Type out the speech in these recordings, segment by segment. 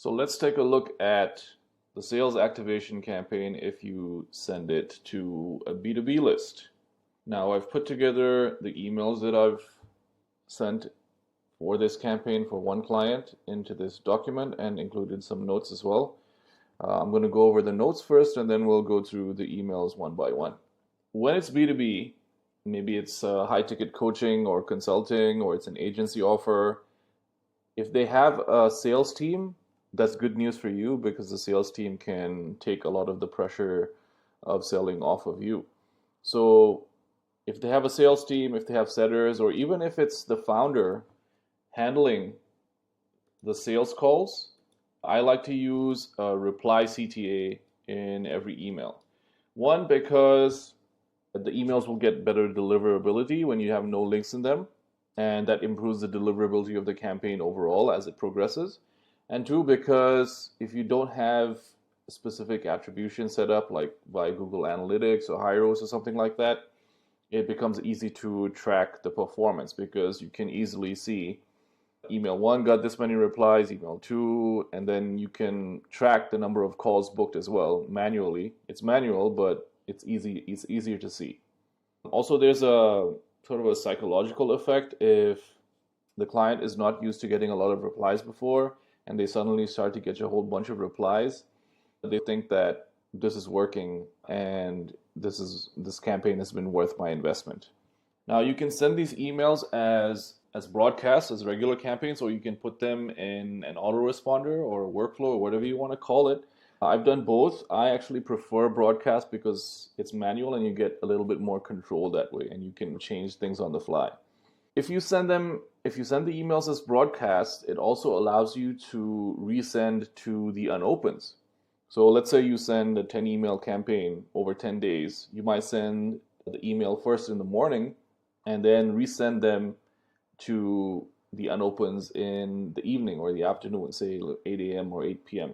So let's take a look at the sales activation campaign if you send it to a B2B list. Now I've put together the emails that I've sent for this campaign for one client into this document and included some notes as well. I'm going to go over the notes first and then we'll go through the emails one by one. When it's B2B, maybe it's high ticket coaching or consulting or it's an agency offer. If they have a sales team, that's good news for you because the sales team can take a lot of the pressure of selling off of you. So if they have a sales team, if they have setters, or even if it's the founder handling the sales calls, I like to use a reply CTA in every email. One, because the emails will get better deliverability when you have no links in them, and that improves the deliverability of the campaign overall as it progresses. And two, because if you don't have specific attribution set up, like by Google Analytics or Hyros or something like that, it becomes easy to track the performance because you can easily see email 1 got this many replies, email 2, and then you can track the number of calls booked as well manually. It's manual, but it's easier to see. Also, there's a sort of a psychological effect if the client is not used to getting a lot of replies before and they suddenly start to get a whole bunch of replies. They think that this is working and this campaign has been worth my investment. Now you can send these emails as broadcasts, as regular campaigns, or you can put them in an autoresponder or a workflow or whatever you want to call it. I've done both. I actually prefer broadcast because it's manual and you get a little bit more control that way and you can change things on the fly. If you send the emails as broadcast, it also allows you to resend to the unopens. So let's say you send a 10 email campaign over 10 days. You might send the email first in the morning and then resend them to the unopens in the evening or the afternoon, say 8 a.m. or 8 p.m.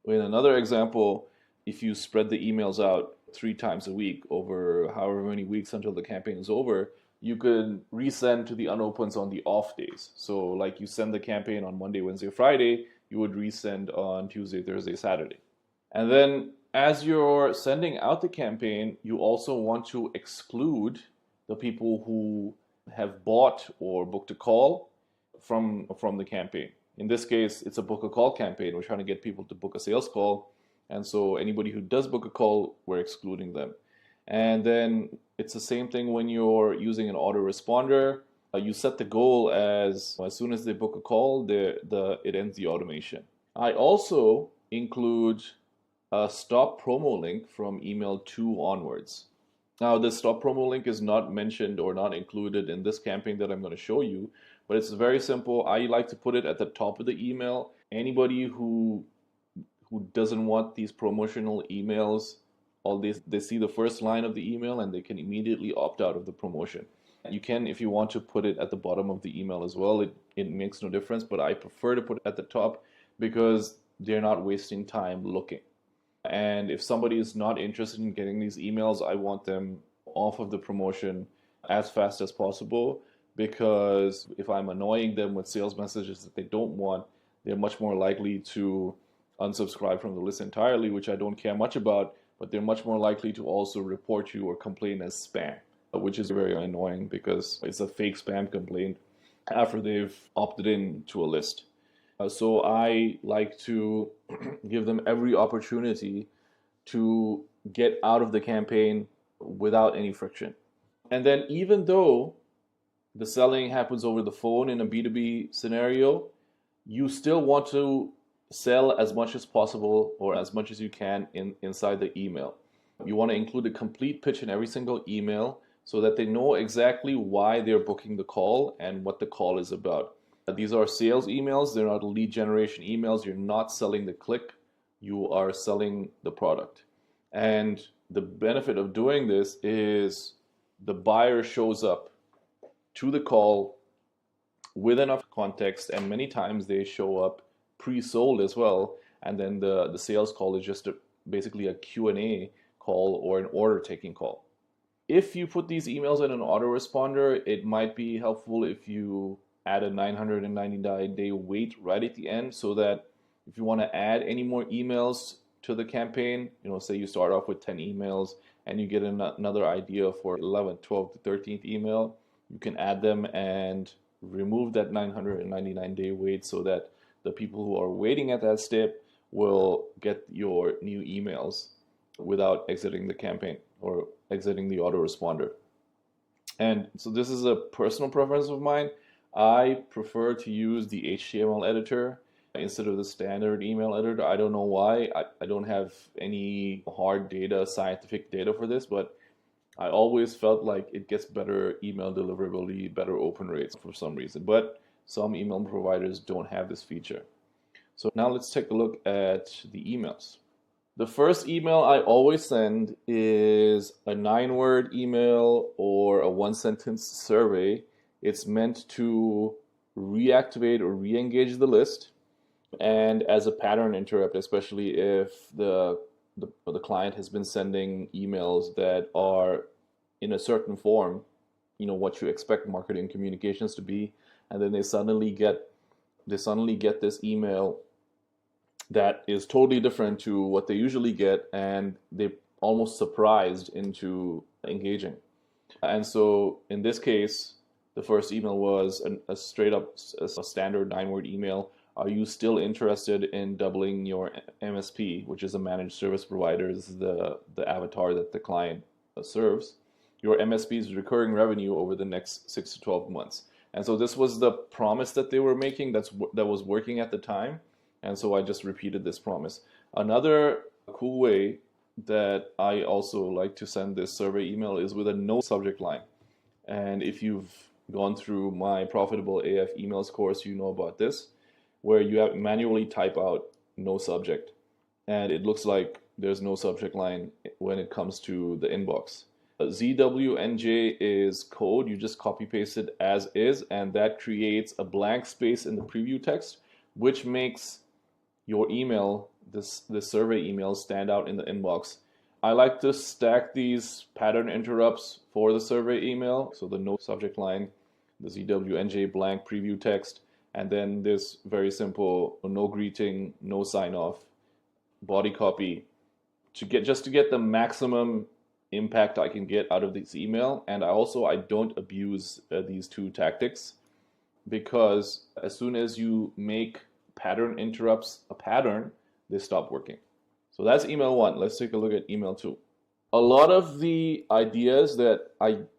In another example, if you spread the emails out 3 times a week over however many weeks until the campaign is over, you could resend to the unopens on the off days. So like you send the campaign on Monday, Wednesday, Friday, you would resend on Tuesday, Thursday, Saturday. And then as you're sending out the campaign, you also want to exclude the people who have bought or booked a call from the campaign. In this case, it's a book a call campaign. We're trying to get people to book a sales call. And so anybody who does book a call, we're excluding them. And then it's the same thing when you're using an autoresponder. You set the goal as soon as they book a call, it ends the automation. I also include a stop promo link from email 2 onwards. Now, the stop promo link is not mentioned or not included in this campaign that I'm going to show you, but it's very simple. I like to put it at the top of the email. Anybody who doesn't want these promotional emails, they see the first line of the email and they can immediately opt out of the promotion. You can, if you want to put it at the bottom of the email as well, it makes no difference, but I prefer to put it at the top because they're not wasting time looking. And if somebody is not interested in getting these emails, I want them off of the promotion as fast as possible, because if I'm annoying them with sales messages that they don't want, they're much more likely to unsubscribe from the list entirely, which I don't care much about, but they're much more likely to also report you or complain as spam, which is very annoying because it's a fake spam complaint after they've opted in to a list. So I like to give them every opportunity to get out of the campaign without any friction. And then even though the selling happens over the phone in a B2B scenario, you still want to sell as much as possible or as much as you can inside the email. You want to include a complete pitch in every single email so that they know exactly why they're booking the call and what the call is about. These are sales emails. They're not lead generation emails. You're not selling the click. You are selling the product. And the benefit of doing this is the buyer shows up to the call with enough context, and many times they show up pre-sold as well. And then the sales call is just basically a Q&A call or an order taking call. If you put these emails in an autoresponder, it might be helpful if you add a 999-day wait right at the end so that If you want to add any more emails to the campaign, say you start off with 10 emails and you get another idea for 11th, 12th, 13th email, you can add them and remove that 999-day wait so that the people who are waiting at that step will get your new emails without exiting the campaign or exiting the autoresponder. And so this is a personal preference of mine. I prefer to use the HTML editor instead of the standard email editor. I don't know why. I don't have any hard data, scientific data for this, but I always felt like it gets better email deliverability, better open rates for some reason. But some email providers don't have this feature. So now let's take a look at the emails. The first email I always send is a 9-word email or a 1-sentence survey. It's meant to reactivate or re-engage the list, and as a pattern interrupt, especially if the client has been sending emails that are in a certain form, what you expect marketing communications to be, and then they suddenly get this email that is totally different to what they usually get, and they're almost surprised into engaging. And so in this case, the first email was a straight up a standard 9-word email. Are you still interested in doubling your MSP, which is a managed service provider? This is the avatar that the client serves. Your MSP's recurring revenue over the next 6 to 12 months. And so this was the promise that they were making that was working at the time. And so I just repeated this promise. Another cool way that I also like to send this survey email is with a no subject line. And if you've gone through my Profitable AF emails course, you know about this, where you have manually type out no subject. And it looks like there's no subject line when it comes to the inbox. ZWNJ is code. You just copy paste it as is, and that creates a blank space in the preview text, which makes your email, this survey email, stand out in the inbox. I like to stack these pattern interrupts for the survey email. So the no subject line, the ZWNJ blank preview text, and then this very simple no greeting, no sign off, body copy to get the maximum impact I can get out of this email. And I don't abuse these two tactics, because as soon as you make pattern interrupts a pattern, they stop working. So that's email 1. Let's take a look at email 2. A lot of the ideas that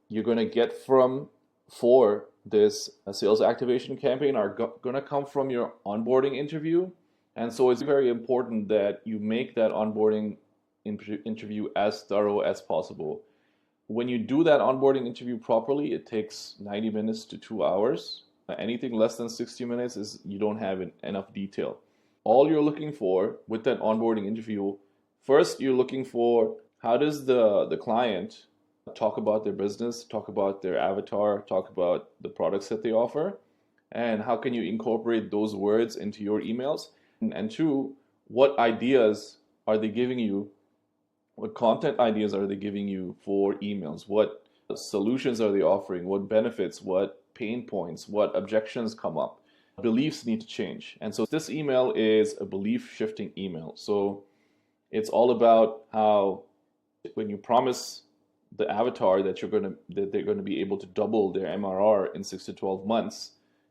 you're going to get for this sales activation campaign are going to come from your onboarding interview. And so it's very important that you make that onboarding interview as thorough as possible. When you do that onboarding interview properly, it takes 90 minutes to 2 hours. Anything less than 60 minutes is you don't have enough detail. All you're looking for with that onboarding interview, first you're looking for how does the client talk about their business, talk about their avatar, talk about the products that they offer, and how can you incorporate those words into your emails? And 2, what ideas are they giving you? What content ideas are they giving you for emails? What solutions are they offering? What benefits? What pain points? What objections come up? Beliefs need to change. And so this email is a belief shifting email. So it's all about how when you promise the avatar that they're going to be able to double their MRR in 6 to 12 months,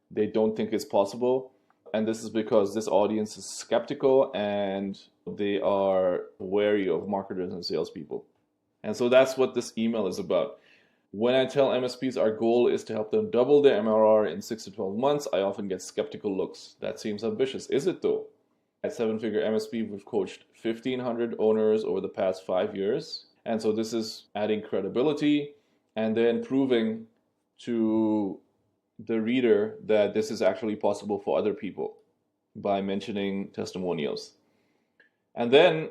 they don't think it's possible. And this is because this audience is skeptical and they are wary of marketers and salespeople. And so that's what this email is about. When I tell MSPs our goal is to help them double their MRR in 6 to 12 months, I often get skeptical looks. That seems ambitious. Is it though? At 7-Figure MSP, we've coached 1,500 owners over the past 5 years. And so this is adding credibility and then proving to the reader that this is actually possible for other people by mentioning testimonials. And then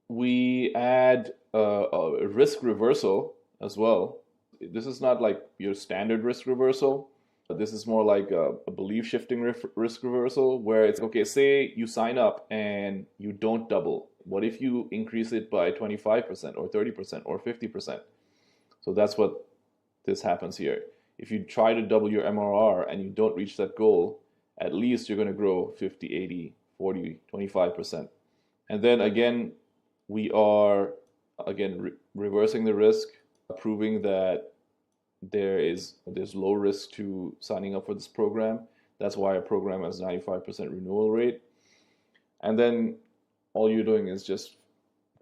we add a risk reversal as well. This is not like your standard risk reversal. This is more like a belief shifting risk reversal, where it's, okay, say you sign up and you don't double. What if you increase it by 25% or 30% or 50%? So that's what this happens here. If you try to double your MRR and you don't reach that goal, at least you're going to grow 50, 80, 40, 25%. And then again, we are reversing the risk, proving that there's low risk to signing up for this program. That's why our program has 95% renewal rate. And then all you're doing is just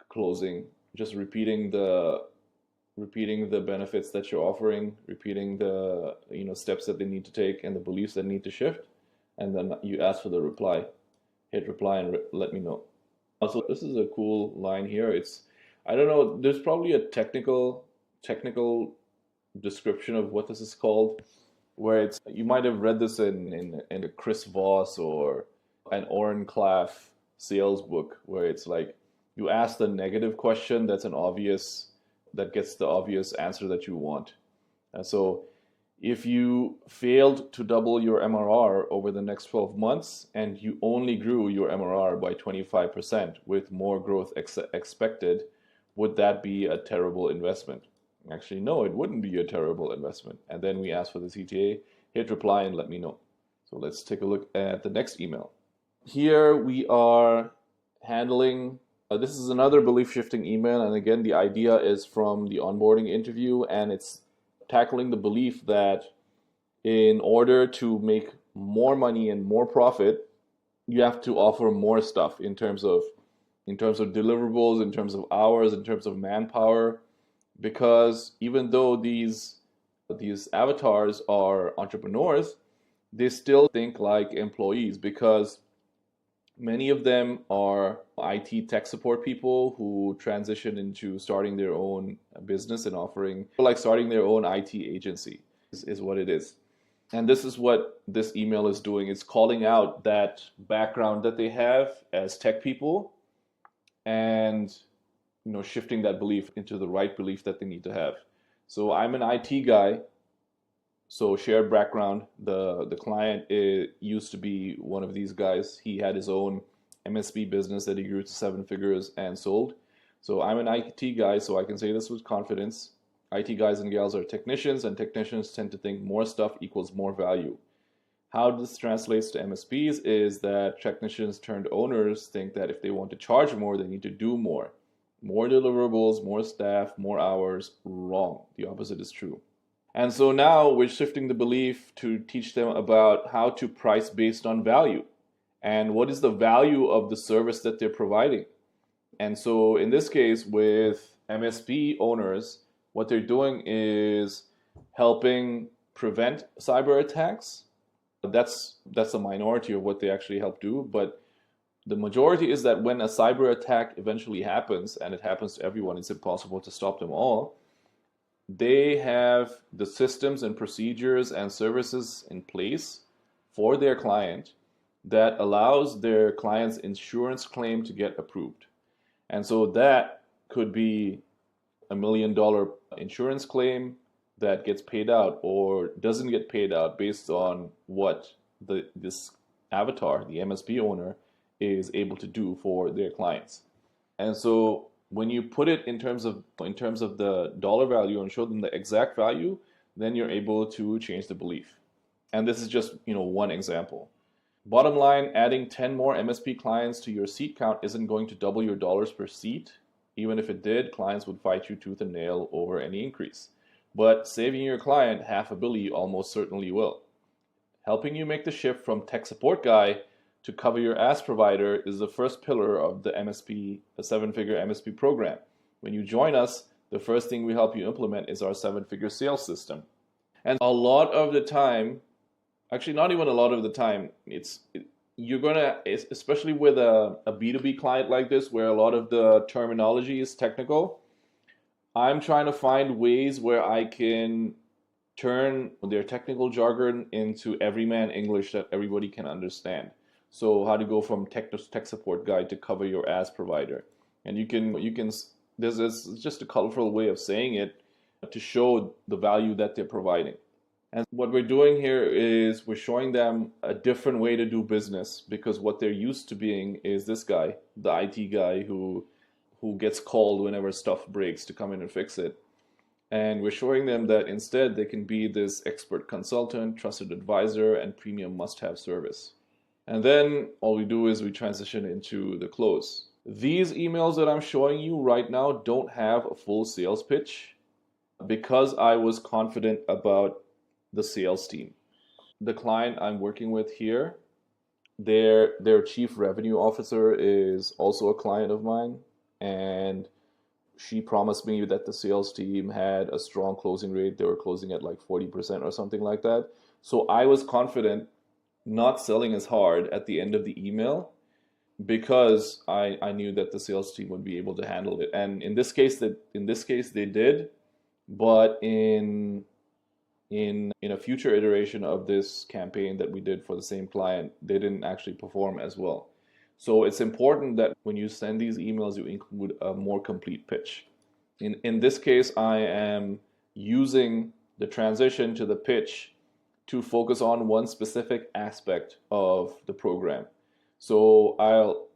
closing, just repeating the benefits that you're offering, repeating the steps that they need to take and the beliefs that need to shift, and then you ask for the reply. Hit reply and let me know. Also, this is a cool line here. I don't know, there's probably a technical description of what this is called, where you might have read this in a Chris Voss or an Oren Klaff sales book, where it's like you ask the negative question that gets the obvious answer that you want. And so if you failed to double your MRR over the next 12 months and you only grew your MRR by 25% with more growth expected, would that be a terrible investment? Actually, no, it wouldn't be a terrible investment. And then we ask for the CTA, hit reply and let me know. So let's take a look at the next email. Here we are handling, this is another belief shifting email. And again, the idea is from the onboarding interview, and it's tackling the belief that in order to make more money and more profit, you have to offer more stuff in terms of deliverables, in terms of hours, in terms of manpower, because even though these avatars are entrepreneurs, they still think like employees, because many of them are IT tech support people who transition into starting their own business and offering, like starting their own IT agency is what it is. And this is what this email is doing. It's calling out that background that they have as tech people and shifting that belief into the right belief that they need to have. So I'm an IT guy, so shared background. The client used to be one of these guys. He had his own MSP business that he grew to 7 figures and sold. So I'm an IT guy, so I can say this with confidence. IT guys and gals are technicians, and technicians tend to think more stuff equals more value. How this translates to MSPs is that technicians turned owners think that if they want to charge more, they need to do more. More deliverables, more staff, more hours. Wrong. The opposite is true. And so now we're shifting the belief to teach them about how to price based on value and what is the value of the service that they're providing. And so in this case with MSP owners, what they're doing is helping prevent cyber attacks. That's a minority of what they actually help do, but the majority is that when a cyber attack eventually happens, and it happens to everyone, it's impossible to stop them all, they have the systems and procedures and services in place for their client that allows their client's insurance claim to get approved. And so that could be $1 million insurance claim that gets paid out or doesn't get paid out based on what this avatar, the MSP owner, is able to do for their clients. And so when you put it in terms of the dollar value and show them the exact value, then you're able to change the belief. And this is just one example. Bottom line, adding 10 more MSP clients to your seat count isn't going to double your dollars per seat. Even if it did, clients would fight you tooth and nail over any increase. But saving your client $500 million almost certainly will. Helping you make the shift from tech support guy to cover your ass provider is the first pillar of the 7-figure MSP program. When you join us, the first thing we help you implement is our 7-figure sales system. And a lot of the time, actually not even a lot of the time, you're gonna, especially with a B2B client like this, where a lot of the terminology is technical, I'm trying to find ways where I can turn their technical jargon into everyman English that everybody can understand. So how to go from tech support guide to cover your ass provider. And you can this is just a colorful way of saying it to show the value that they're providing. And what we're doing here is we're showing them a different way to do business, because what they're used to being is this guy, the IT guy who gets called whenever stuff breaks to come in and fix it. And we're showing them that instead they can be this expert consultant, trusted advisor, and premium must-have service. And then all we do is we transition into the close. These emails that I'm showing you right now don't have a full sales pitch because I was confident about the sales team. The client I'm working with here, their chief revenue officer is also a client of mine, and she promised me that the sales team had a strong closing rate. They were closing at like 40% or something like that. So I was confident not selling as hard at the end of the email because I knew that the sales team would be able to handle it. And in this case they did, but in a future iteration of this campaign that we did for the same client, they didn't actually perform as well. So it's important that when you send these emails, you include a more complete pitch. In this case, I am using the transition to the pitch to focus on one specific aspect of the program. So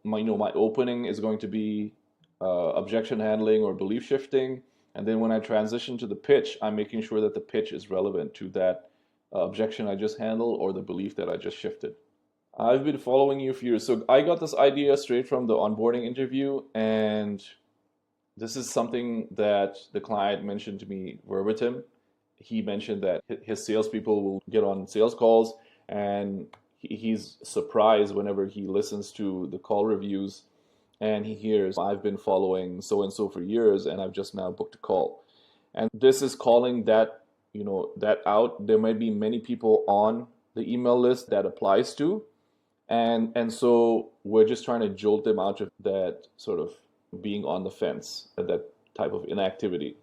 my opening is going to be objection handling or belief shifting, and then when I transition to the pitch, I'm making sure that the pitch is relevant to that objection I just handled or the belief that I just shifted. I've been following you for years. So I got this idea straight from the onboarding interview, and this is something that the client mentioned to me verbatim. He mentioned that his salespeople will get on sales calls, and he's surprised whenever he listens to the call reviews and he hears, I've been following so and so for years and I've just now booked a call. And this is calling that, that out. There might be many people on the email list that applies to. And so we're just trying to jolt them out of that sort of being on the fence, that type of inactivity.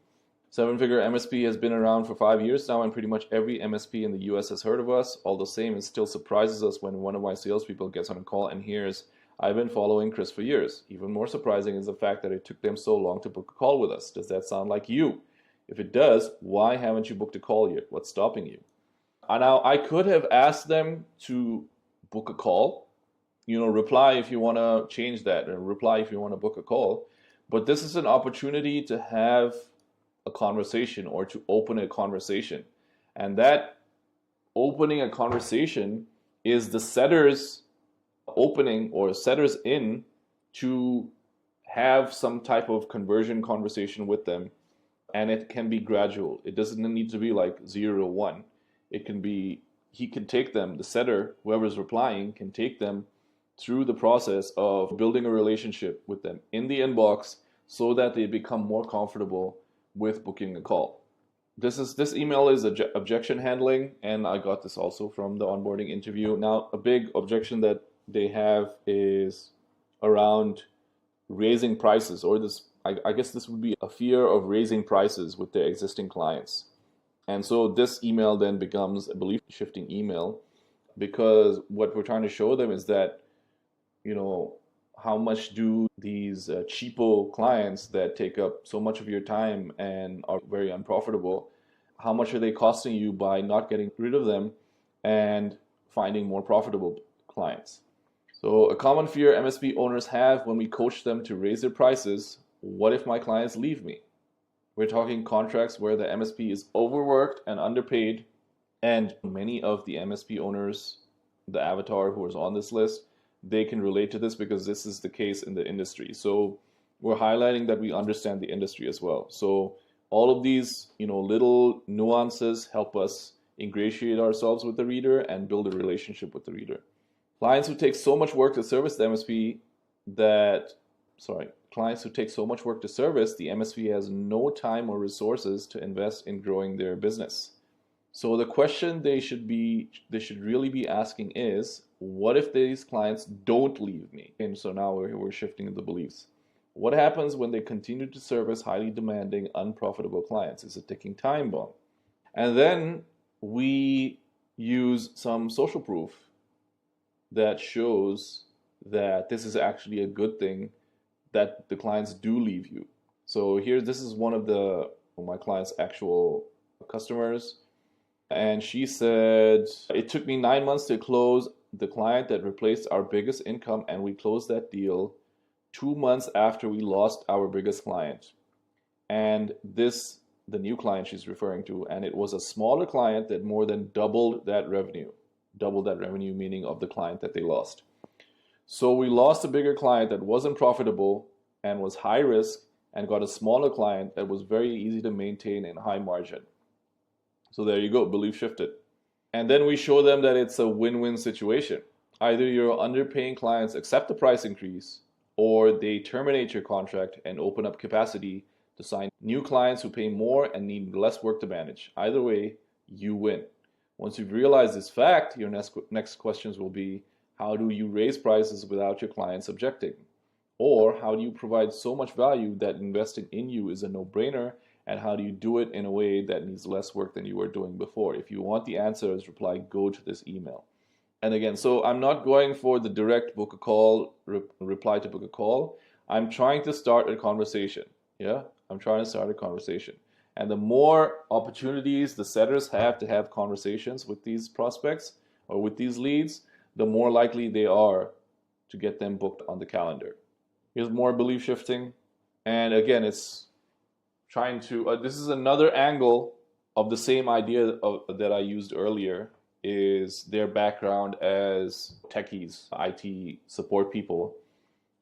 Seven Figure MSP has been around for 5 years now, and pretty much every MSP in the US has heard of us. All the same, it still surprises us when one of my salespeople gets on a call and hears, I've been following Chris for years. Even more surprising is the fact that it took them so long to book a call with us. Does that sound like you? If it does, why haven't you booked a call yet? What's stopping you? Now, I could have asked them to book a call, reply if you want to change that, or reply if you want to book a call. But this is an opportunity to have a conversation or to open a conversation. And that opening a conversation is the setter's opening or setter's in to have some type of conversion conversation with them. And it can be gradual. It doesn't need to be like 0 to 1. It can be, he can take them, the setter, whoever's replying, can take them through the process of building a relationship with them in the inbox so that they become more comfortable with booking a call. This email is objection handling, and I got this also from the onboarding interview. Now, a big objection that they have is around raising prices, or this, I guess this would be a fear of raising prices with their existing clients. And so this email then becomes a belief shifting email, because what we're trying to show them is that, how much do these cheapo clients that take up so much of your time and are very unprofitable, how much are they costing you by not getting rid of them and finding more profitable clients? So a common fear MSP owners have when we coach them to raise their prices: what if my clients leave me? We're talking contracts where the MSP is overworked and underpaid, and many of the MSP owners, the avatar who is on this list, they can relate to this because this is the case in the industry. So we're highlighting that we understand the industry as well. So all of these, little nuances help us ingratiate ourselves with the reader and build a relationship with the reader. Clients who take so much work to service the MSP clients who take so much work to service, the MSP has no time or resources to invest in growing their business. So the question they should really be asking is, what if these clients don't leave me? And so now we're shifting the beliefs. What happens when they continue to service highly demanding, unprofitable clients? It's a ticking time bomb. And then we use some social proof that shows that this is actually a good thing, that the clients do leave you. So this is one of my client's actual customers. And she said, it took me 9 months to close the client that replaced our biggest income, and we closed that deal 2 months after we lost our biggest client. And the new client she's referring to, and it was a smaller client that more than doubled that revenue. double that revenue, meaning of the client that they lost. So we lost a bigger client that wasn't profitable and was high risk, and got a smaller client that was very easy to maintain and high margin. So there you go, belief shifted. And then we show them that it's a win-win situation. Either your underpaying clients accept the price increase, or they terminate your contract and open up capacity to sign new clients who pay more and need less work to manage. Either way, you win. Once you've realized this fact, your next questions will be, how do you raise prices without your clients objecting? Or how do you provide so much value that investing in you is a no-brainer? And how do you do it in a way that needs less work than you were doing before? If you want the answers, go to this email. And again, so I'm not going for the direct book a call, reply to book a call. I'm trying to start a conversation. Yeah, I'm trying to start a conversation. And the more opportunities the setters have to have conversations with these prospects or with these leads, the more likely they are to get them booked on the calendar. Here's more belief shifting. And again, it's trying to, this is another angle of the same idea that I used earlier, is their background as techies, IT support people.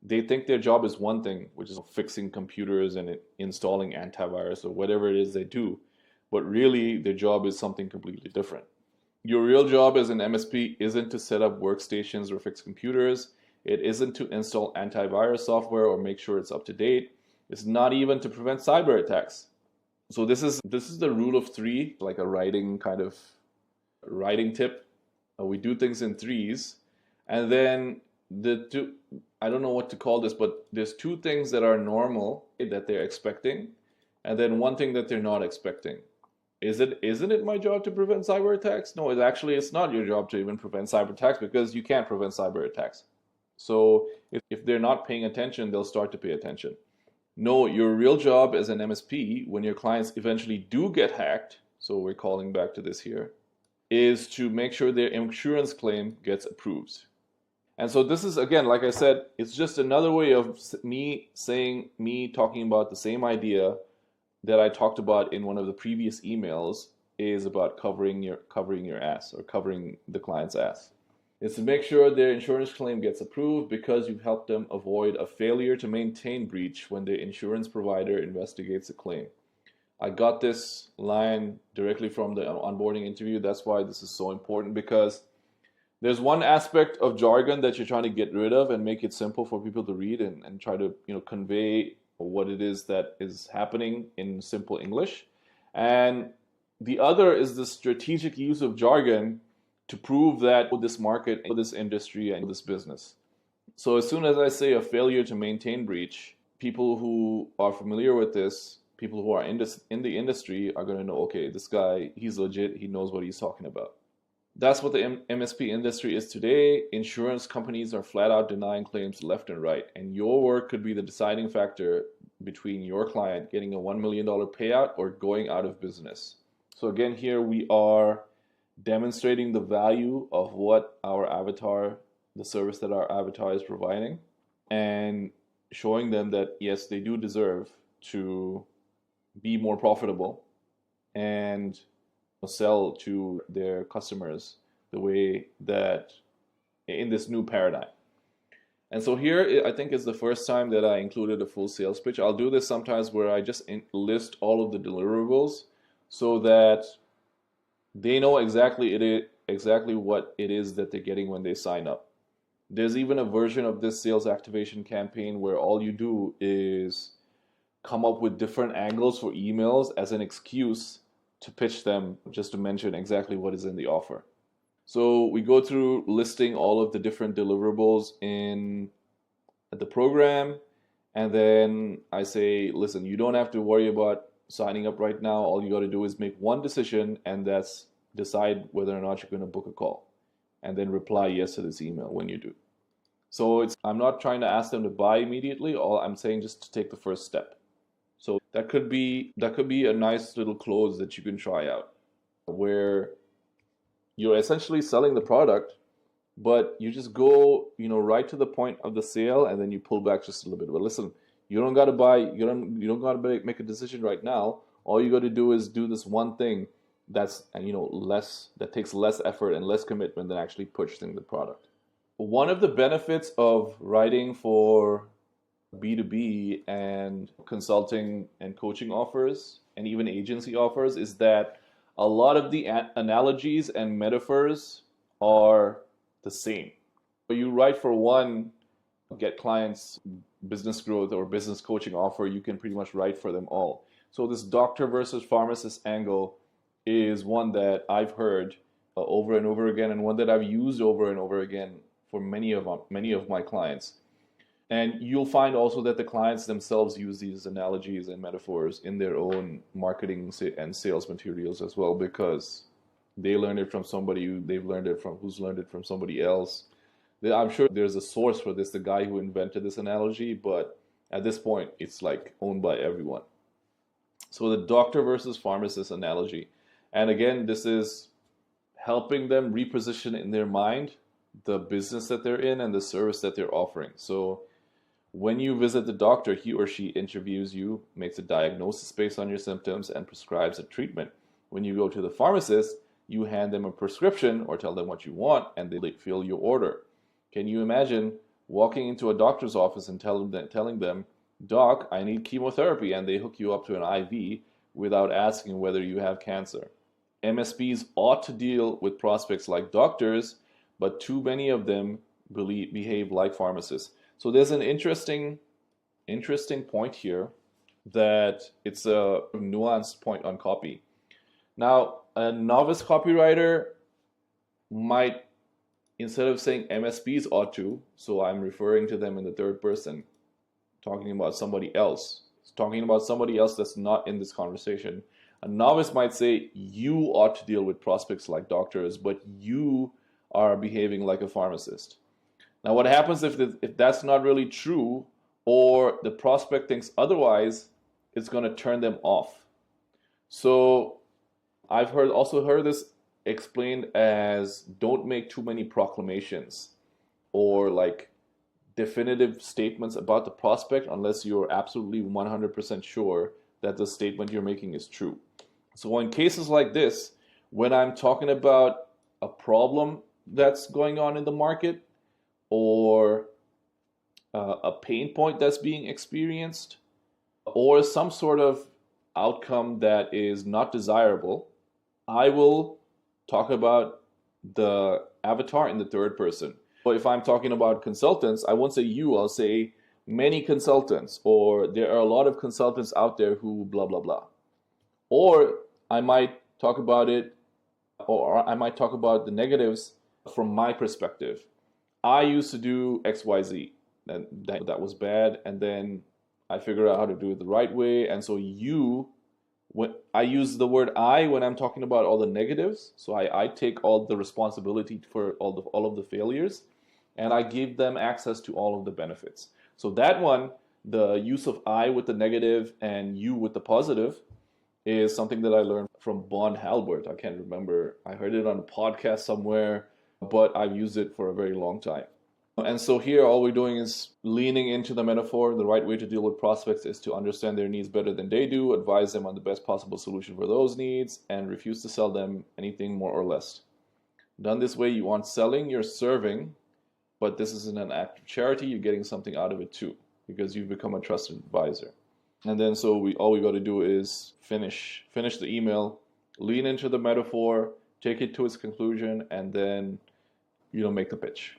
They think their job is one thing, which is fixing computers and installing antivirus or whatever it is they do. But really, their job is something completely different. Your real job as an MSP isn't to set up workstations or fix computers. It isn't to install antivirus software or make sure it's up to date. It's not even to prevent cyber attacks. So this is the rule of three, like a writing tip. We do things in threes. And then I don't know what to call this, but there's two things that are normal that they're expecting, and then one thing that they're not expecting. Isn't it my job to prevent cyber attacks? No, it's not your job to even prevent cyber attacks, because you can't prevent cyber attacks. So if they're not paying attention, they'll start to pay attention. No, your real job as an MSP, when your clients eventually do get hacked, so we're calling back to this here, is to make sure their insurance claim gets approved. And so this is, again, like I said, it's just another way of me talking about the same idea that I talked about in one of the previous emails, is about covering your ass, or covering the client's ass. It's to make sure their insurance claim gets approved because you've helped them avoid a failure to maintain breach when the insurance provider investigates a claim. I got this line directly from the onboarding interview. That's why this is so important, because there's one aspect of jargon that you're trying to get rid of and make it simple for people to read and try to convey what it is that is happening in simple English. And the other is the strategic use of jargon to prove that this market, this industry, and this business. So as soon as I say a failure to maintain breach, people who are familiar with this, people who are in the industry are going to know, okay, this guy, he's legit, he knows what he's talking about. That's what the MSP industry is today. Insurance companies are flat out denying claims left and right, and your work could be the deciding factor between your client getting a $1 million payout or going out of business. So again, here we are demonstrating the value of what our avatar, the service that our avatar is providing, and showing them that yes, they do deserve to be more profitable and sell to their customers the way that in this new paradigm. And so here, I think, is the first time that I included a full sales pitch. I'll do this sometimes where I just list all of the deliverables so that they know exactly what it is that they're getting when they sign up. There's even a version of this sales activation campaign where all you do is come up with different angles for emails as an excuse to pitch them, just to mention exactly what is in the offer. So we go through listing all of the different deliverables in the program, and then I say, listen, you don't have to worry about signing up right now. All you got to do is make one decision, and that's decide whether or not you're going to book a call, and then reply yes to this email when you do. So I'm not trying to ask them to buy immediately. All I'm saying just to take the first step. So that could be a nice little close that you can try out, where you're essentially selling the product, but you just go, right to the point of the sale, and then you pull back just a little bit. But listen, you don't got to buy, you don't got to make a decision right now. All you got to do is do this one thing, that's, and less, that takes less effort and less commitment than actually purchasing the product. One of the benefits of writing for B2B and consulting and coaching offers and even agency offers is that a lot of the analogies and metaphors are the same. But you write for one get clients business growth or business coaching offer, you can pretty much write for them all. So this doctor versus pharmacist angle is one that I've heard over and over again, and one that I've used over and over again for many of my clients. And you'll find also that the clients themselves use these analogies and metaphors in their own marketing and sales materials as well, because they learned it from somebody they've learned it from who's learned it from somebody else. I'm sure there's a source for this, the guy who invented this analogy, but at this point, it's like owned by everyone. So the doctor versus pharmacist analogy. And again, this is helping them reposition in their mind the business that they're in and the service that they're offering. So when you visit the doctor, he or she interviews you, makes a diagnosis based on your symptoms, and prescribes a treatment. When you go to the pharmacist, you hand them a prescription or tell them what you want, and they fill your order. Can you imagine walking into a doctor's office and telling them, Doc, I need chemotherapy, and they hook you up to an IV without asking whether you have cancer? MSPs ought to deal with prospects like doctors, but too many of them behave like pharmacists. So there's an interesting point here, that it's a nuanced point on copy. Now, a novice copywriter might, instead of saying MSPs ought to, so I'm referring to them in the third person, talking about somebody else that's not in this conversation. A novice might say, you ought to deal with prospects like doctors, but you are behaving like a pharmacist. Now, what happens if that's not really true, or the prospect thinks otherwise, it's going to turn them off. So I've also heard this explained as, don't make too many proclamations or like definitive statements about the prospect unless you're absolutely 100% sure that the statement you're making is true. So in cases like this, when I'm talking about a problem that's going on in the market, or a pain point that's being experienced, or some sort of outcome that is not desirable, I will talk about the avatar in the third person. But if I'm talking about consultants, I won't say you, I'll say many consultants, or there are a lot of consultants out there who blah, blah, blah. Or I might talk about it, or I might talk about the negatives from my perspective. I used to do XYZ, and that was bad, and then I figured out how to do it the right way. And so when I use the word I when I'm talking about all the negatives, so I take all the responsibility for all of the failures, and I give them access to all of the benefits. So that one, the use of I with the negative and you with the positive, is something that I learned from Bond Halbert. I can't remember. I heard it on a podcast somewhere, but I've used it for a very long time. And so here, all we're doing is leaning into the metaphor. The right way to deal with prospects is to understand their needs better than they do, advise them on the best possible solution for those needs, and refuse to sell them anything more or less. Done this way, you aren't selling, you're serving, but this isn't an act of charity. You're getting something out of it too, because you've become a trusted advisor. And then so all we got to do is finish the email, lean into the metaphor, take it to its conclusion, and then make the pitch.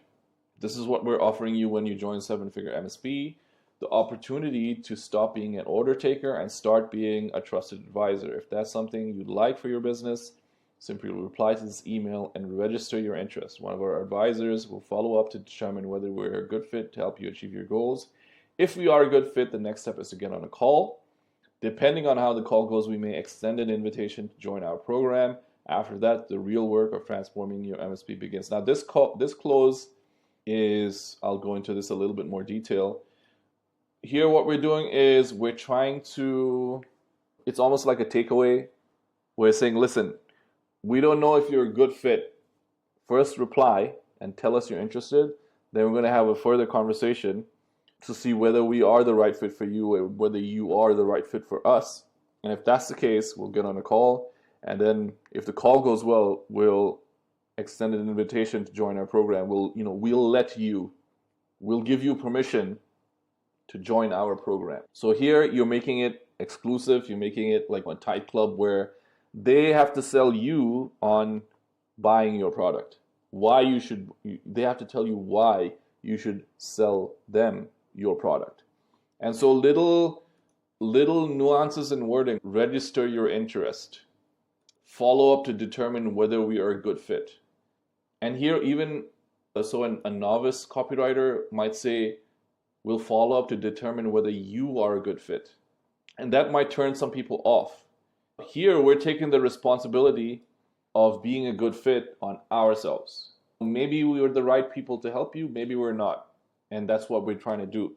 This is what we're offering you when you join 7-Figure MSP, the opportunity to stop being an order taker and start being a trusted advisor. If that's something you'd like for your business, simply reply to this email and register your interest. One of our advisors will follow up to determine whether we're a good fit to help you achieve your goals. If we are a good fit, the next step is to get on a call. Depending on how the call goes, we may extend an invitation to join our program. After that, the real work of transforming your MSP begins. Now, this close is, I'll go into this a little bit more detail. Here, what we're doing is we're trying to, it's almost like a takeaway. We're saying, listen, we don't know if you're a good fit. First, reply and tell us you're interested. Then we're going to have a further conversation to see whether we are the right fit for you or whether you are the right fit for us. And if that's the case, we'll get on a call And then if the call goes well, we'll extend an invitation to join our program. We'll give you permission to join our program. So here you're making it exclusive. You're making it like a tight club where they have to sell you on buying your product. They have to tell you why you should sell them your product. And so little nuances in wording register your interest. Follow up to determine whether we are a good fit. And here even a novice copywriter might say, we'll follow up to determine whether you are a good fit. And that might turn some people off. Here we're taking the responsibility of being a good fit on ourselves. Maybe we are the right people to help you, maybe we're not. And that's what we're trying to do.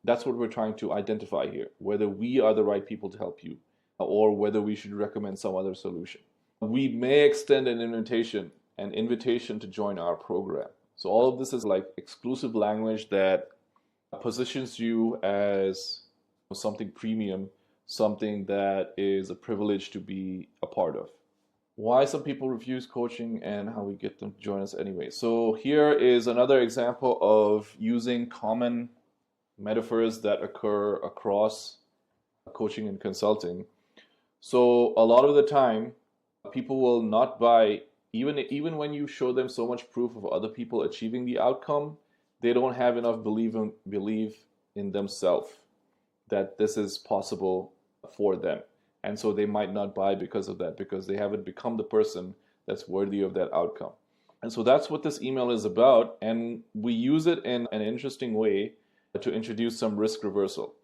That's what we're trying to identify here, whether we are the right people to help you or whether we should recommend some other solution. We may extend an invitation to join our program. So all of this is like exclusive language that positions you as something premium, something that is a privilege to be a part of. Why some people refuse coaching and how we get them to join us anyway. So here is another example of using common metaphors that occur across coaching and consulting. So a lot of the time, people will not buy, even when you show them so much proof of other people achieving the outcome, they don't have enough belief in themselves that this is possible for them. And so they might not buy because of that, because they haven't become the person that's worthy of that outcome. And so that's what this email is about. And we use it in an interesting way to introduce some risk reversal.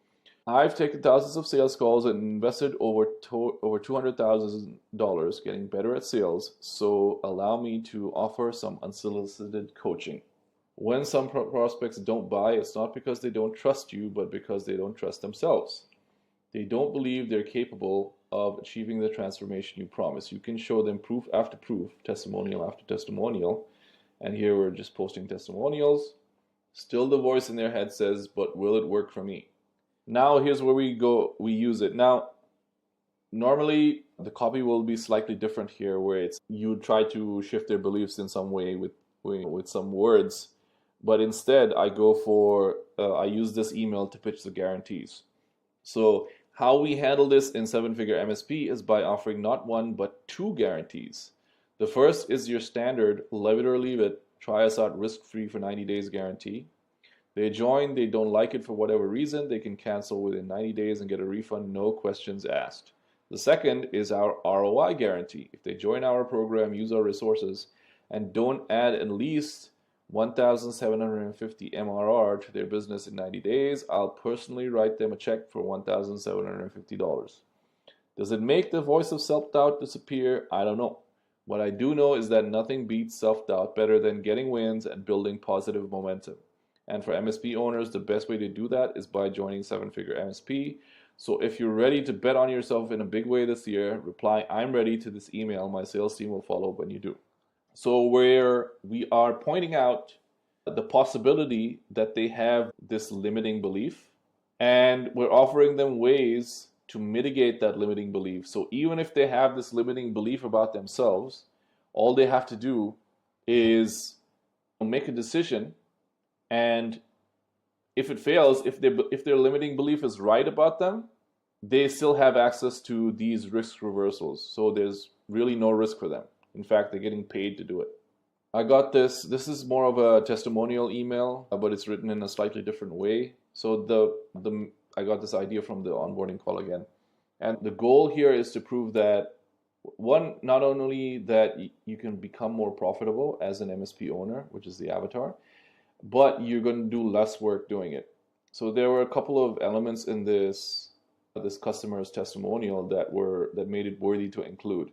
I've taken thousands of sales calls and invested over $200,000 getting better at sales. So allow me to offer some unsolicited coaching. When some prospects don't buy, it's not because they don't trust you, but because they don't trust themselves. They don't believe they're capable of achieving the transformation you promise. You can show them proof after proof, testimonial after testimonial. And here we're just posting testimonials. Still the voice in their head says, but will it work for me? Now here's where we use it. Now, normally the copy will be slightly different here, where you try to shift their beliefs in some way with some words. But instead I use this email to pitch the guarantees. So how we handle this in 7-Figure MSP is by offering not one, but 2 guarantees. The first is your standard, love it or leave it, try us out risk-free for 90 days guarantee. They join, they don't like it for whatever reason, they can cancel within 90 days and get a refund, no questions asked. The second is our ROI guarantee. If they join our program, use our resources, and don't add at least 1,750 MRR to their business in 90 days, I'll personally write them a check for $1,750. Does it make the voice of self-doubt disappear? I don't know. What I do know is that nothing beats self-doubt better than getting wins and building positive momentum. And for MSP owners, the best way to do that is by joining 7-Figure MSP. So if you're ready to bet on yourself in a big way this year, reply, I'm ready to this email. My sales team will follow up when you do. So where we are pointing out the possibility that they have this limiting belief, and we're offering them ways to mitigate that limiting belief. So even if they have this limiting belief about themselves, all they have to do is make a decision, and if it fails, if their limiting belief is right about them, they still have access to these risk reversals. So there's really no risk for them. In fact, they're getting paid to do it. I got this. This is more of a testimonial email, but it's written in a slightly different way. So I got this idea from the onboarding call again. And the goal here is to prove that, one, not only that you can become more profitable as an MSP owner, which is the avatar, but you're going to do less work doing it. So there were a couple of elements in this customer's testimonial that made it worthy to include.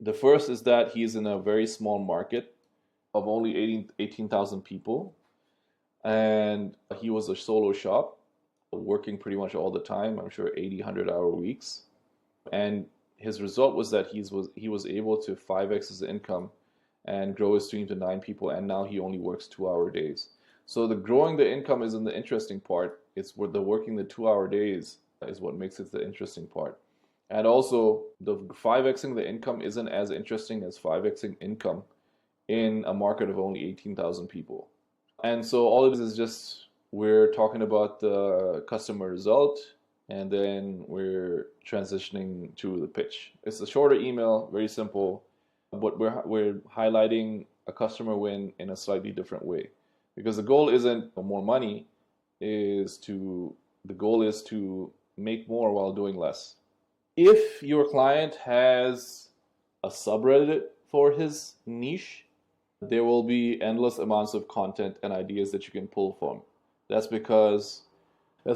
The first is that he's in a very small market of only 18,000 people, and he was a solo shop, working pretty much all the time, I'm sure 80, 100-hour weeks. And his result was that he was able to 5x his income and grow his team to 9 people, and now he only works 2-hour days. So the growing the income isn't the interesting part. It's where the working the 2-hour days is what makes it the interesting part. And also, the 5xing the income isn't as interesting as 5xing income in a market of only 18,000 people. And so all of this is just, we're talking about the customer result, and then we're transitioning to the pitch. It's a shorter email, very simple, but we're highlighting a customer win in a slightly different way. Because the goal isn't more money, the goal is to make more while doing less. If your client has a subreddit for his niche, there will be endless amounts of content and ideas that you can pull from. That's because the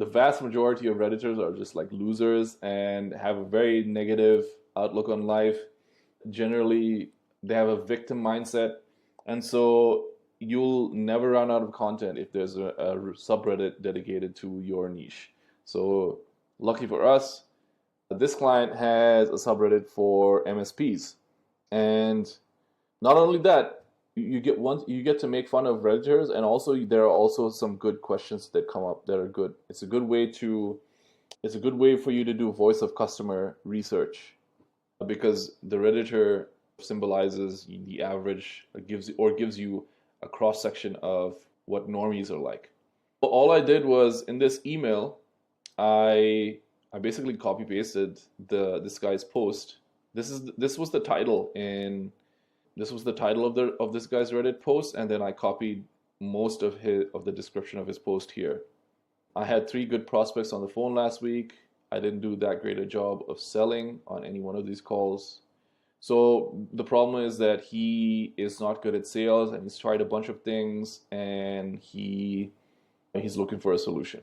vast majority of Redditors are just like losers and have a very negative outlook on life. Generally, they have a victim mindset, and so you'll never run out of content if there's a subreddit dedicated to your niche. So lucky for us, this client has a subreddit for MSPs. And not only that, you get to make fun of Redditors, and also there are also some good questions that come up that are good. It's a good way for you to do voice of customer research, because the Redditor symbolizes the average, gives you a cross section of what normies are like. All I did was, in this email, I basically copy pasted this guy's post. This was the title of this guy's Reddit post, and then I copied most of the description of his post here. I had 3 good prospects on the phone last week. I didn't do that great a job of selling on any one of these calls. So the problem is that he is not good at sales, and he's tried a bunch of things, and he's looking for a solution.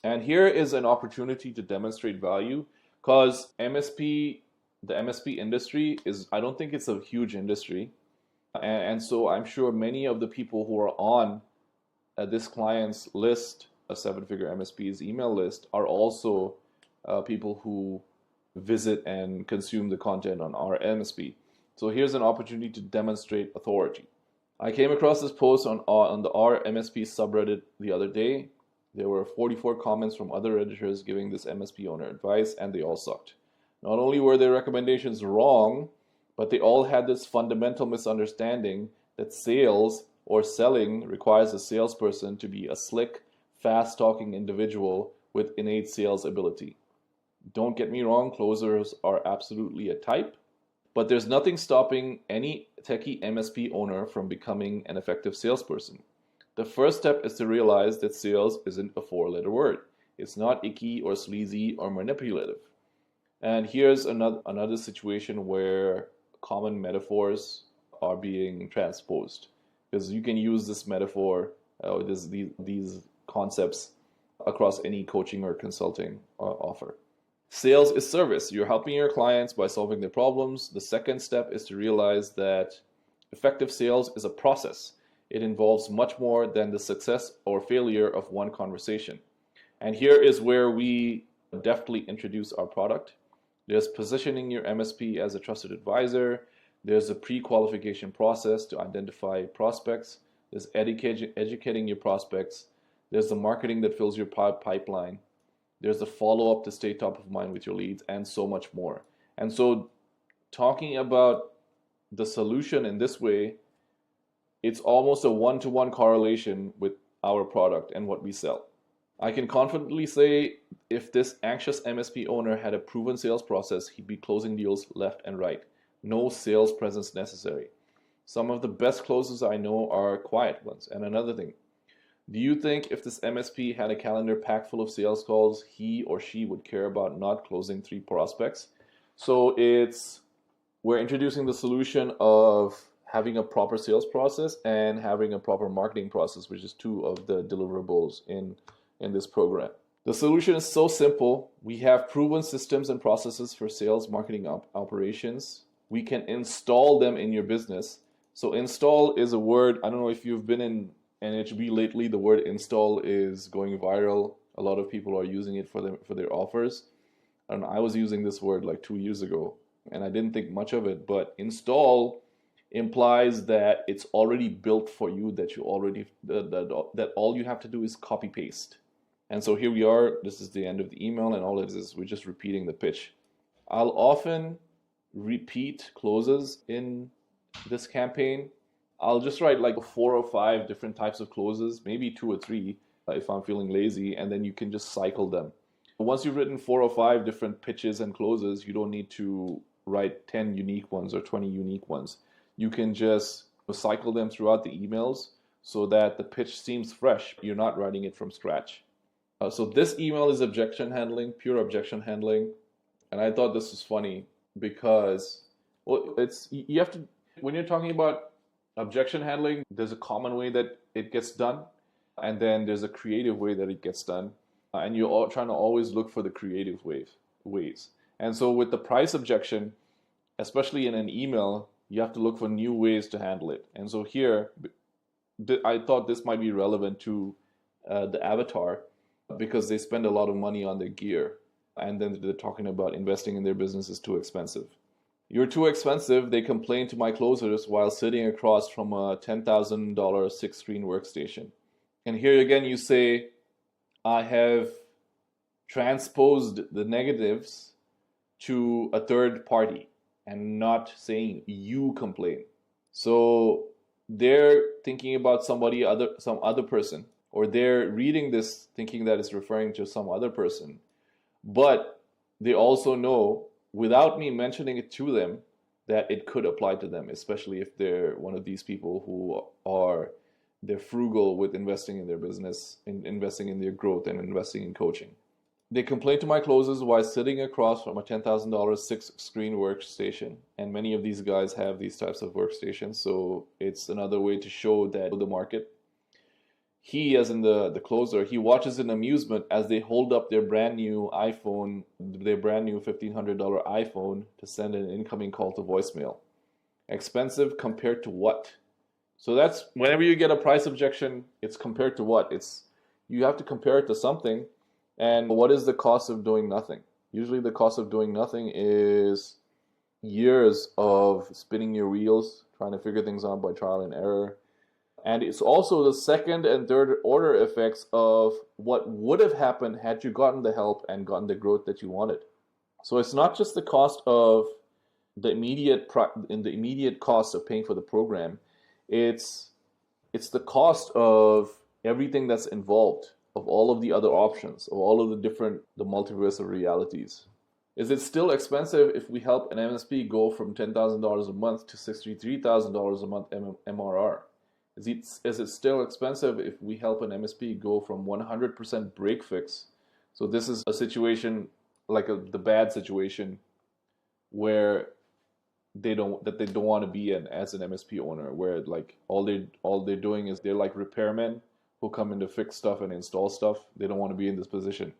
And here is an opportunity to demonstrate value, because the MSP industry I don't think it's a huge industry. And so I'm sure many of the people who are on this client's list, a 7-figure MSP's email list, are also people who visit and consume the content on our MSP. So here's an opportunity to demonstrate authority. I came across this post on the R MSP subreddit the other day. There were 44 comments from other Redditors giving this MSP owner advice, and they all sucked. Not only were their recommendations wrong, but they all had this fundamental misunderstanding that sales or selling requires a salesperson to be a slick, fast-talking individual with innate sales ability. Don't get me wrong, closers are absolutely a type, but there's nothing stopping any techie MSP owner from becoming an effective salesperson. The first step is to realize that sales isn't a 4-letter word. It's not icky or sleazy or manipulative. And here's another situation where common metaphors are being transposed, because you can use this metaphor, these concepts across any coaching or consulting offer. Sales is service. You're helping your clients by solving their problems. The second step is to realize that effective sales is a process. It involves much more than the success or failure of one conversation. And here is where we deftly introduce our product. There's positioning your MSP as a trusted advisor. There's a pre-qualification process to identify prospects. There's educating your prospects. There's the marketing that fills your pipeline. There's the follow-up to stay top of mind with your leads, and so much more. And so talking about the solution in this way, it's almost a one-to-one correlation with our product and what we sell. I can confidently say if this anxious MSP owner had a proven sales process, he'd be closing deals left and right. No sales presence necessary. Some of the best closes I know are quiet ones. And another thing, do you think if this MSP had a calendar packed full of sales calls, he or she would care about not closing 3 prospects? So we're introducing the solution of having a proper sales process and having a proper marketing process, which is 2 of the deliverables in this program. The solution is so simple. We have proven systems and processes for sales marketing operations. We can install them in your business. So install is a word, I don't know if you've been in NHB lately, the word install is going viral. A lot of people are using it for their offers. And I was using this word like 2 years ago, and I didn't think much of it, but install implies that it's already built for you, that all you have to do is copy paste. And so here we are. This is the end of the email, and all it is we're just repeating the pitch. I'll often repeat closes in this campaign. I'll just write like 4 or 5 different types of closes, maybe 2 or 3 if I'm feeling lazy, and then you can just cycle them. Once you've written 4 or 5 different pitches and closes, you don't need to write 10 unique ones or 20 unique ones. You can just cycle them throughout the emails so that the pitch seems fresh. You're not writing it from scratch. So this email is objection handling, pure objection handling. And I thought this was funny because, well, you have to, when you're talking about objection handling, there's a common way that it gets done, and then there's a creative way that it gets done. And you're all trying to always look for the creative ways. And so with the price objection, especially in an email, you have to look for new ways to handle it. And so here, I thought this might be relevant to the avatar because they spend a lot of money on their gear. And then they're talking about investing in their business is too expensive. You're too expensive, they complain to my closers while sitting across from a $10,000 6-screen workstation. And here again you say, I have transposed the negatives to a third party and not saying you complain. So they're thinking about some other person, or they're reading this thinking that it's referring to some other person. But they also know, without me mentioning it to them, that it could apply to them, especially if they're one of these people who they're frugal with investing in their business, investing in their growth, and investing in coaching. They complain to my closers while sitting across from a $10,000 6-screen workstation. And many of these guys have these types of workstations, so it's another way to show that the market. He, as in the closer, he watches in amusement as they hold up their brand new iPhone, their brand new $1,500 iPhone to send an incoming call to voicemail. Expensive compared to what? So that's, whenever you get a price objection, it's compared to what? You have to compare it to something. And what is the cost of doing nothing? Usually the cost of doing nothing is years of spinning your wheels, trying to figure things out by trial and error. And it's also the second and third order effects of what would have happened had you gotten the help and gotten the growth that you wanted. So it's not just the cost of the immediate cost of paying for the program. It's the cost of everything that's involved, of all of the other options, of all of the multiverse of realities. Is it still expensive if we help an MSP go from $10,000 a month to $63,000 a month MRR? Is it still expensive if we help an MSP go from 100% break fix? So this is a situation like the bad situation where they don't want to be in as an MSP owner, where like all they're doing is they're like repairmen who come in to fix stuff and install stuff. They don't want to be in this position.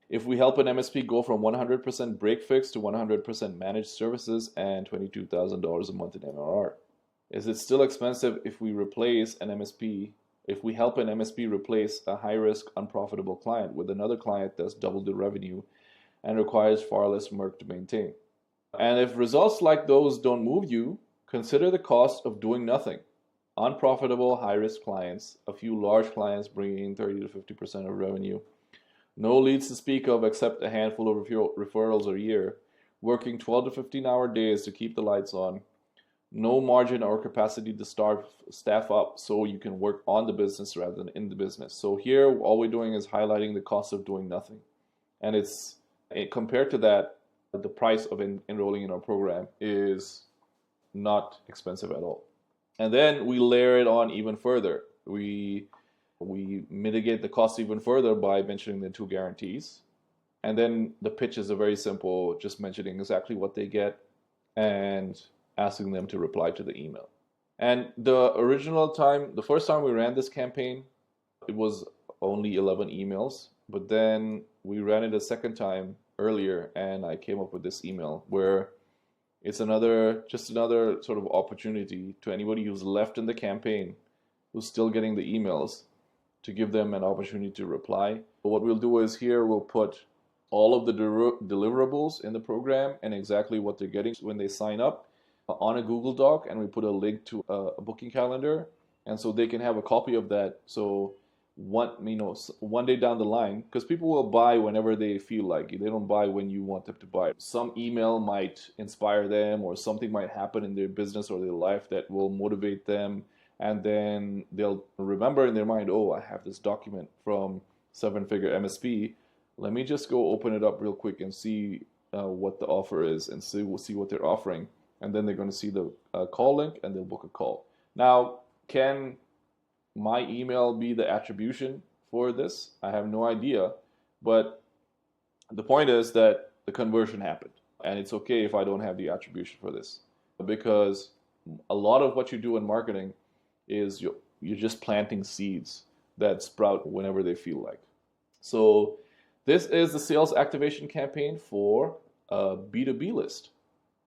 If we help an MSP go from 100% break fix to 100% managed services and $22,000 a month in MRR, is it still expensive if we help an MSP replace a high-risk, unprofitable client with another client that's double the revenue and requires far less work to maintain? And if results like those don't move you, consider the cost of doing nothing. Unprofitable, high-risk clients, a few large clients bringing in 30 to 50% of revenue, no leads to speak of except a handful of referrals a year, working 12 to 15-hour days to keep the lights on, no margin or capacity to staff up so you can work on the business rather than in the business. So here, all we're doing is highlighting the cost of doing nothing. And compared to that, the price of enrolling in our program is not expensive at all. And then we layer it on even further. We mitigate the cost even further by mentioning the 2 guarantees. And then the pitch is a very simple, just mentioning exactly what they get and asking them to reply to the email. And the first time we ran this campaign, it was only 11 emails, but then we ran it a second time earlier and I came up with this email where it's just another sort of opportunity to anybody who's left in the campaign, who's still getting the emails, to give them an opportunity to reply. But what we'll do is here we'll put all of the deliverables in the program and exactly what they're getting when they sign up on a Google Doc, and we put a link to a booking calendar, and so they can have a copy of that. So one day down the line, because people will buy whenever they feel like it. They don't buy when you want them to buy. Some email might inspire them, or something might happen in their business or their life that will motivate them, and then they'll remember in their mind, oh, I have this document from seven-figure MSP. Let me just go open it up real quick and see what the offer is, and we'll see what they're offering. And then they're going to see the call link, and they'll book a call. Now, can my email be the attribution for this? I have no idea, but the point is that the conversion happened, and it's okay if I don't have the attribution for this, because a lot of what you do in marketing is you're just planting seeds that sprout whenever they feel like. So this is the sales activation campaign for a B2B list.